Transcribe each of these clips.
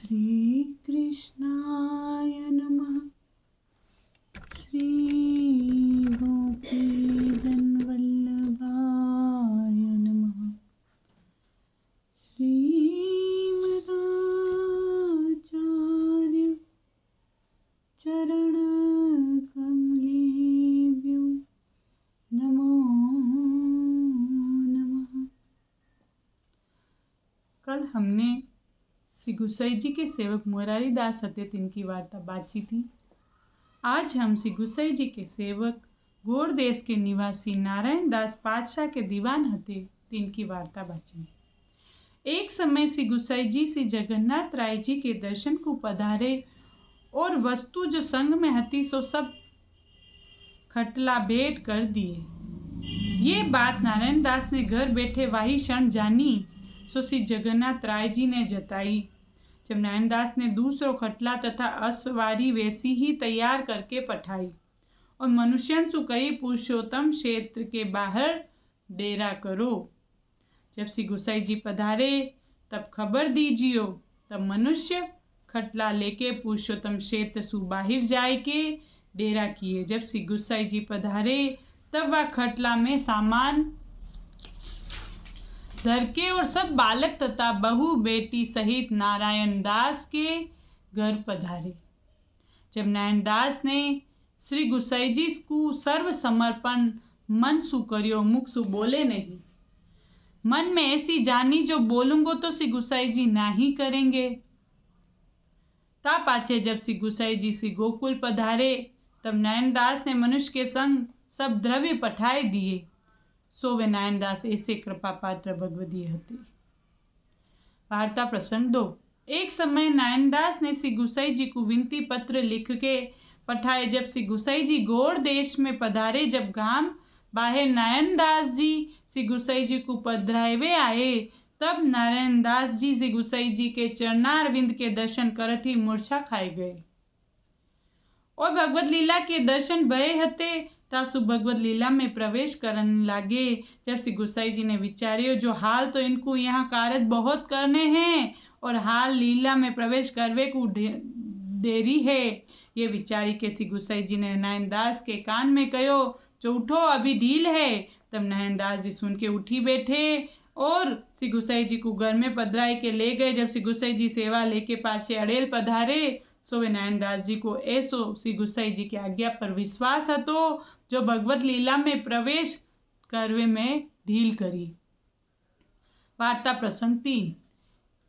श्रीकृष्णाय नमः। श्रीगोपीजनवल्लभाय नमः। श्रीमदाचार्य चरणकमलेभ्यो नमो नमः। कल हमने श्री गुसाई जी के सेवक मुरारी दास हते तिनकी वार्ता बाची थी। आज हम श्री गुसाई जी के सेवक गौड़ देश के निवासी नारायण दास पातशाह के दीवान हते तिनकी वार्ता बाची। एक समय श्री गुसाई जी श्री जगन्नाथ राय जी के दर्शन को पधारे और वस्तु जो संग में हती सो सब खटला भेंट कर दिए। ये बात नारायण दास ने घर बैठे वाही क्षण जानी सो श्री जगन्नाथ राय जी ने जताई। जब नारायण दास ने दूसरो खटला तथा असवारी वैसी ही तैयार करके पठाई और मनुष्यन सु कई पुरुषोत्तम क्षेत्र के बाहर डेरा करो। जब श्री गुसाई जी पधारे तब खबर दीजियो। तब मनुष्य खटला लेके पुरुषोत्तम क्षेत्र सु बाहर जाए के डेरा किए। जब श्री गुसाई जी पधारे तब वह खटला में सामान धर के और सब बालक तथा बहू बेटी सहित नारायण दास के घर पधारे। जब नारायण दास ने श्री गुसाई जी को सर्व समर्पण मन सु करियो, मुख सु बोले नहीं। मन में ऐसी जानी जो बोलूंगो तो श्री गुसाई जी नाही करेंगे। ता पाछे जब श्री गुसाई जी श्री गोकुल पधारे तब नारायण दास ने मनुष्य के संग सब द्रव्य पठाए दिए। सो वे नारायण दास ऐसे कृपा पात्र भगवती हती। वार्ता प्रसंग 2। एक समय नारायण दास ने श्री गुसाई जी को विनती पत्र लिख के पठाए। जब श्री गुसाई जी गौड़ देश में पधारे, जब गांव बाहर नारायण दास जी श्री गुसाई जी को पधरावे आए, तब नारायण दास जी श्री गुसाई जी के चरणारविंद के दर्शन करत ही मूर्छा खाए गए और भगवत लीला के दर्शन भये हते तासु भगवत लीला में प्रवेश करने लागे। जब श्री गुसाई जी ने विचारियो जो हाल तो इनको यहाँ कारज बहुत करने हैं और हाल लीला में प्रवेश करवे को देरी है। ये विचारी के श्री गुसाई जी ने नारायण दास के कान में कहो जो उठो अभी ढील है। तब नारायण दास जी सुन के उठी बैठे और श्री गुसाई जी को घर में पधराई के ले गए। जब श्री गुसाई जी सेवा लेके पाछे अड़ेल पधारे सो वे नारायण दास जी को ऐसो श्री गुसाई जी की आज्ञा पर विश्वास हतो जो भगवत लीला में प्रवेश करवे में ढील करी। वार्ता प्रसंग 3।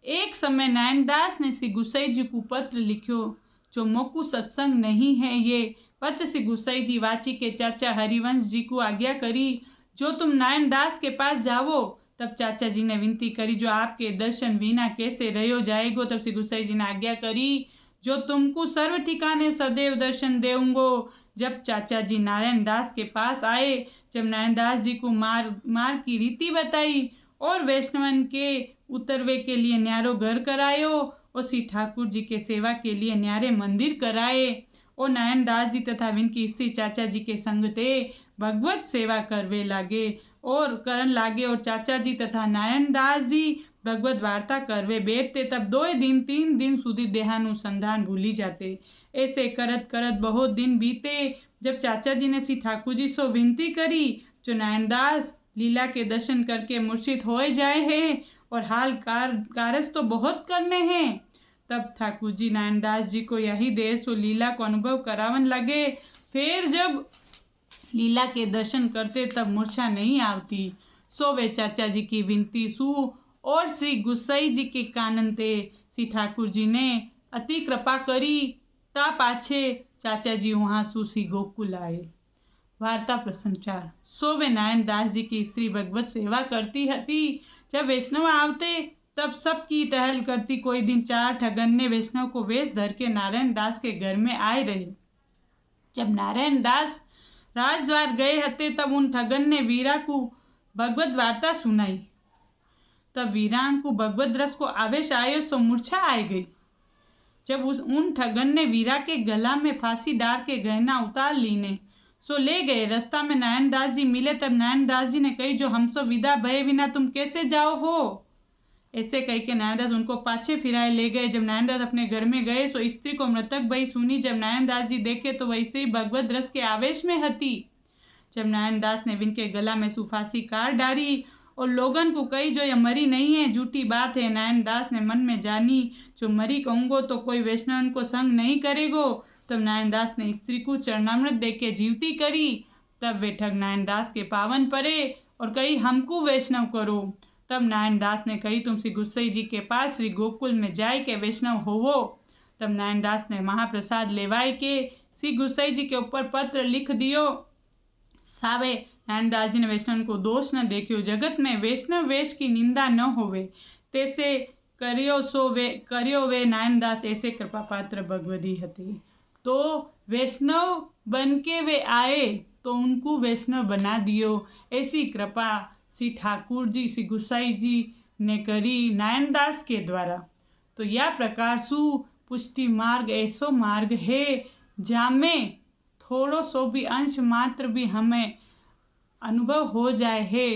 एक समय नारायण दास ने श्री गुसाई जी को पत्र लिखो जो मोकू सत्संग नहीं है। ये पत्र श्री गुसाई जी वाची के चाचा हरिवंश जी को आज्ञा करी जो तुम नारायण दास के पास जावो। तब चाचा जी ने विनती करी जो आपके दर्शन बिना कैसे रहो जाएगो। तब श्री गुसाई जी ने आज्ञा करी जो तुमको सर्व ठिकाने सदैव दर्शन देऊंगो। जब चाचा जी नारायण दास के पास आए, जब नारायण दास जी को मार की रीति बताई और वैष्णवन के उतरवे के लिए न्यारो घर करायो और श्री ठाकुर जी के सेवा के लिए न्यारे मंदिर कराए और नारायण दास जी तथा विनकी स्त्री चाचा जी के संग ते भगवत सेवा करवे लागे और करन लागे और चाचा जी तथा नारायण दास जी भगवत वार्ता करवे बैठते। तब 2-3 दिन सुधी देहानुसंधान भूली जाते। ऐसे करत करत बहुत दिन बीते। जब चाचा जी ने श्री ठाकुर जी से विनती करी जो नारायण दास लीला के दर्शन करके मूर्छित हो जाए हैं और हाल कारज तो बहुत करने हैं। तब ठाकुर जी नारायण दास जी को यही देश और लीला को अनुभव करावन लगे। फिर जब लीला के दर्शन करते तब मूर्छा नहीं आवती। सो वे चाचा जी की विनती सु और श्री गुसाई जी के काननते श्री ठाकुर जी ने अति कृपा करी। ता पाछे चाचा जी वहाँ सुसी गोकुल आए। वार्ता प्रसंग 4। सो वे नारायण दास जी की स्त्री भगवत सेवा करती हती। जब वैष्णव आवते तब सबकी टहल करती। कोई दिन 4 ठगन ने वैष्णव को वेश धर के नारायण दास के घर में आए रहे। जब नारायण दास राजद्वार गए हते तब उन ठगन ने वीरा को भगवत वार्ता सुनाई। तब वीरान को भगवत रस को आवेश आयो सो मूर्छा आ गई। जब उन ठगन ने वीरा के गला में फांसी डाल के गहना उतार लीने सो ले गए। रास्ता में नारायण दास जी मिले। तब नारायण दास जी ने कही जो हमसे विदा भये बिना तुम कैसे जाओ हो। ऐसे कह के नारायणदास उनको पाछे फिराए ले गए। जब नारायणदास अपने घर में गए सो स्त्री को मृतक भई सुनी। जब नारायणदास जी देखे तो वह स्त्री भगवत रस के आवेश में हती। जब नारायणदास ने विनके गला में सुफासी काट डाली और लोगन को कही जो यह मरी नहीं है, झूठी बात है। नारायणदास ने मन में जानी, जो मरी कहूँगो तो कोई वैष्णव को संग नहीं करेगो। तब नारायणदास ने स्त्री को चरणामृत दे के जीवती करी। तब वे ठग नारायणदास के पावन परे और कही हमको वैष्णव करो। तब नारायणदास ने कही तुम श्री गुस्सई जी के पास श्री गोकुल में जाए के वैष्णव होवो। तब नारायणदास ने महाप्रसाद लेवाय के श्री गुस्सई जी के ऊपर पत्र लिख दियो। सावे नारायणदास जी ने वैष्णव को दोष न देखियो। जगत में वैष्णव वेश की निंदा न होवे, तैसे करियो वे नारायणदास ऐसे कृपा पात्र भगवदी हती। तो वैष्णव बन के वे आए तो उनको वैष्णव बना दियो। ऐसी कृपा श्री ठाकुर जी श्री गुसाई जी ने करी नारायणदास के द्वारा। तो यह प्रकार सु पुष्टि मार्ग ऐसो मार्ग है जामें थोड़ो सो भी अंश मात्र भी हमें अनुभव हो जाए है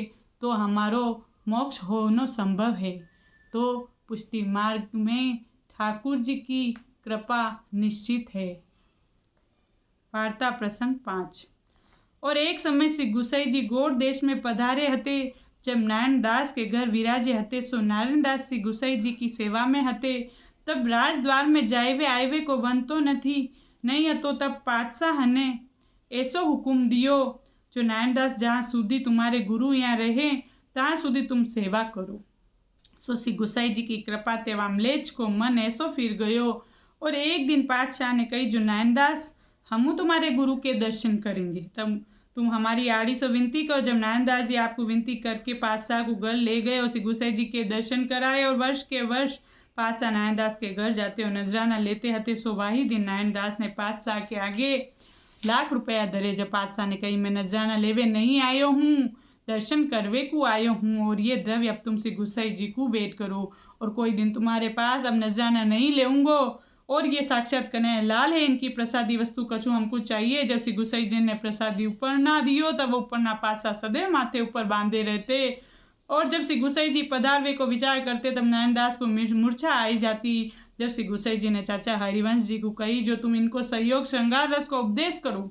तो हमारो मोक्ष होना संभव है। तो पुष्टि मार्ग में ठाकुर जी की कृपा निश्चित है। वार्ता प्रसंग 5। और एक समय श्री गुसाई जी गौड़ देश में पधारे हते। जब नारायणदास के घर विराजे हते सो नारायणदास श्री गुसाई जी की सेवा में हते। तब राजद्वार में जायवे आयवे को वंतो नहीं हतो। तब पातशाह ने ऐसो हुकुम दियो, जो नारायणदास जहाँ सुधी तुम्हारे गुरु यहाँ रहे तहाँ सुधी तुम सेवा करो। सो श्री गुसाई जी की कृपा ते वामलेच को मन ऐसो फिर गयो। और एक दिन पातशाह ने कही जो नारायणदास हम तुम्हारे गुरु के दर्शन करेंगे, तब तुम हमारी आड़ी से विनती करो। जब नारायणदास जी आपको विनती करके पातशाह को घर ले गए और श्री गुसाई जी के दर्शन कराए और वर्ष के वर्ष पातशाह नारायणदास के घर जाते और नजराना लेते हते। सो वाही दिन नारायणदास ने पातशाह के आगे लाख रुपया धरे। जब पातशाह ने कही मैं नजराना लेवे नहीं आयो हूँ, दर्शन करवे को आयो हूँ, और ये द्रव्य अब तुम श्री गुसाई जी को भेंट करो और कोई दिन तुम्हारे पास अब नजराना नहीं लेऊंगो। और ये साक्षात कन्हैया लाल है, इनकी प्रसादी वस्तु कछु हमको चाहिए। जब श्री गुसाई जी ने प्रसादी ऊपर ना दियो तब वो ऊपर ना पातशाह सदैव माथे ऊपर बांधे रहते। और जब श्री गुसाई जी पधारवे को विचार करते तब नारायणदास को मूर्छा आई जाती। जब श्री गुसाई जी ने चाचा हरिवंश जी को कही जो तुम इनको सहयोग श्रृंगार रस को उपदेश करो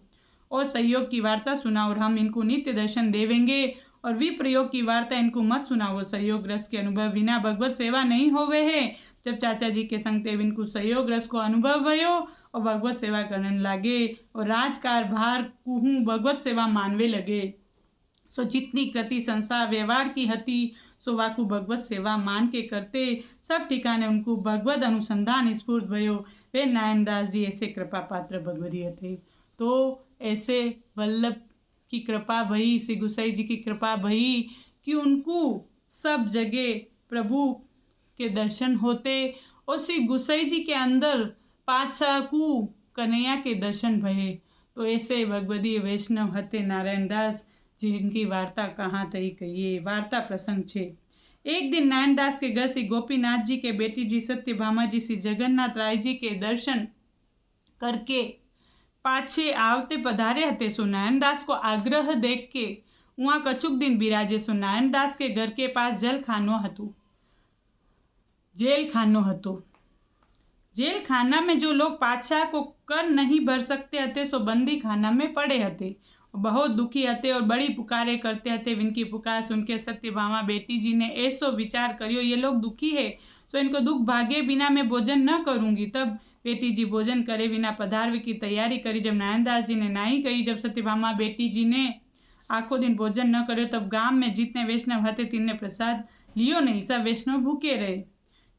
और सहयोग की वार्ता सुनाओ और हम इनको नित्य दर्शन देवेंगे, और विप्रयोग की वार्ता इनको मत सुनाओ। सहयोग रस के अनुभव बिना भगवत सेवा नहीं होवे है। जब चाचा जी के संग तेव इनको सहयोग रस को अनुभव भयो और भगवत सेवा करने लागे और राजकार भार कुहू भगवत सेवा मानवे लगे। सो जितनी कृति संसार व्यवहार की हती सो वाकू भगवत सेवा मान के करते। सब ठिकाने उनको भगवत अनुसंधान स्फूर्त भयो। वे नारायणदास जी ऐसे कृपा पात्र भगवती थे। तो ऐसे वल्लभ की कृपा भई, श्री गुसाई जी की कृपा भई कि उनको सब जगह प्रभु के दर्शन होते और श्री गुसाई जी के अंदर पातशाह को कन्हैया के दर्शन भये। तो ऐसे भगवती वैष्णव हते नारायणदास जिनकी वार्ता कहाँ तई कहिए। वार्ता प्रसंग 6। एक दिन नारायणदास के घर श्री गोपीनाथ जी के बेटी जी सत्यभामा जी श्री जगन्नाथ राय जी के दर्शन करके पाछे आवते पधारे हते। सो नारायणदास को आग्रह देख के वहाँ कछुक दिन बिराजे। सो नारायणदास के घर के पास जेल खानो हतो। जेल खाना में जो लोग पातशाह को कर नहीं भर सकते हते सो बंदी खाना में पड़े हते। बहुत दुखी हते और बड़ी पुकारे करते हते। इनकी पुकार सुन के सत्यभामा बेटी जी ने ऐसो विचार करियो ये लोग दुखी है तो इनको दुख भागे बिना मैं भोजन न करूंगी। तब बेटी जी भोजन करे बिना पधारवे की तैयारी करी। जब नारायणदास जी ने नहीं कही, जब सत्यभामा बेटी जी ने आखों दिन भोजन न करे तब गांव में जितने वैष्णव हते तिनने प्रसाद लियो नहीं, सब वैष्णव भूखे रहे।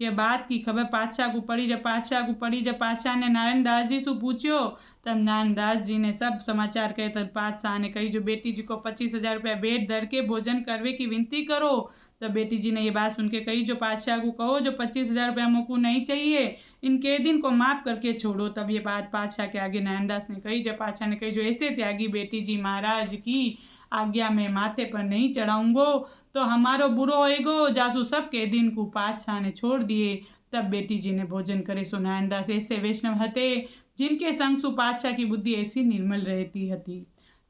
यह बात की खबर पातशाह को पड़ी। जब पातशाह ने नारायणदास जी से पूछ्यो तब नारायणदास जी ने सब समाचार कहे। तब पातशाह ने कही जो बेटी जी को 25,000 रुपया भेंट धर के भोजन करवे की विनती करो। तब बेटी जी ने ये बात सुन के कही जो पातशाह को कहो जो 25,000 रुपया मुझको नहीं चाहिए, इनके दिन को माफ करके छोड़ो। तब ये बात पातशाह के आगे नारायणदास ने कही। जब पातशाह ने कही जो ऐसे त्यागी बेटी जी महाराज की आज्ञा में माथे पर नहीं चढ़ाऊंगो तो हमारो बुरो होएगो। जासू सब के दिन को पातशाह ने छोड़ दिए। तब बेटी जी ने भोजन करे। सो नारायणदास ऐसे वैष्णव हते जिनके संग सु पातशाह की बुद्धि ऐसी निर्मल रहती हती।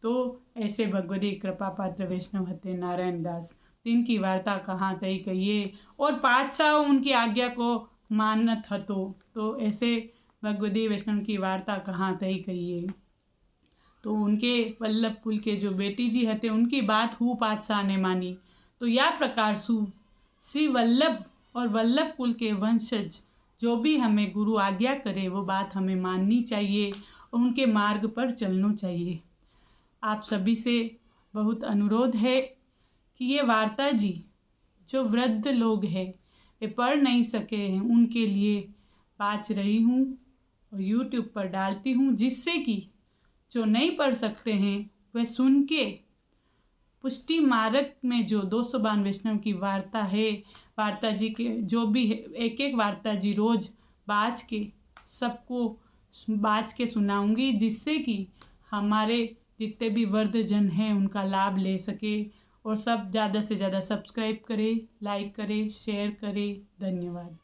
तो ऐसे भगवती कृपा पात्र वैष्णव हते नारायणदास। दिन की वार्ता कहाँ तई कहिए, और पातशाह उनकी आज्ञा को मानत हतो, तो ऐसे भगवती वैष्णव की वार्ता कहाँ तई कहिए। तो उनके वल्लभ कुल के जो बेटी जी हते उनकी बात हु पातशाह ने मानी। तो या प्रकार सु श्री वल्लभ और वल्लभ कुल के वंशज जो भी हमें गुरु आज्ञा करे वो बात हमें माननी चाहिए और उनके मार्ग पर चलना चाहिए। आप सभी से बहुत अनुरोध है कि ये वार्ता जी जो वृद्ध लोग हैं वे पढ़ नहीं सके हैं उनके लिए बाँच रही हूँ और YouTube पर डालती हूँ, जिससे कि जो नहीं पढ़ सकते हैं वह सुन के पुष्टि मार्ग में जो 252 वैष्णव की वार्ता है, वार्ता जी के जो भी है एक एक वार्ता जी रोज़ बाँच के सबको बाँच के सुनाऊंगी, जिससे कि हमारे जितने भी वृद्धजन हैं उनका लाभ ले सके। और सब ज़्यादा से ज़्यादा सब्सक्राइब करें, लाइक करें, शेयर करें। धन्यवाद।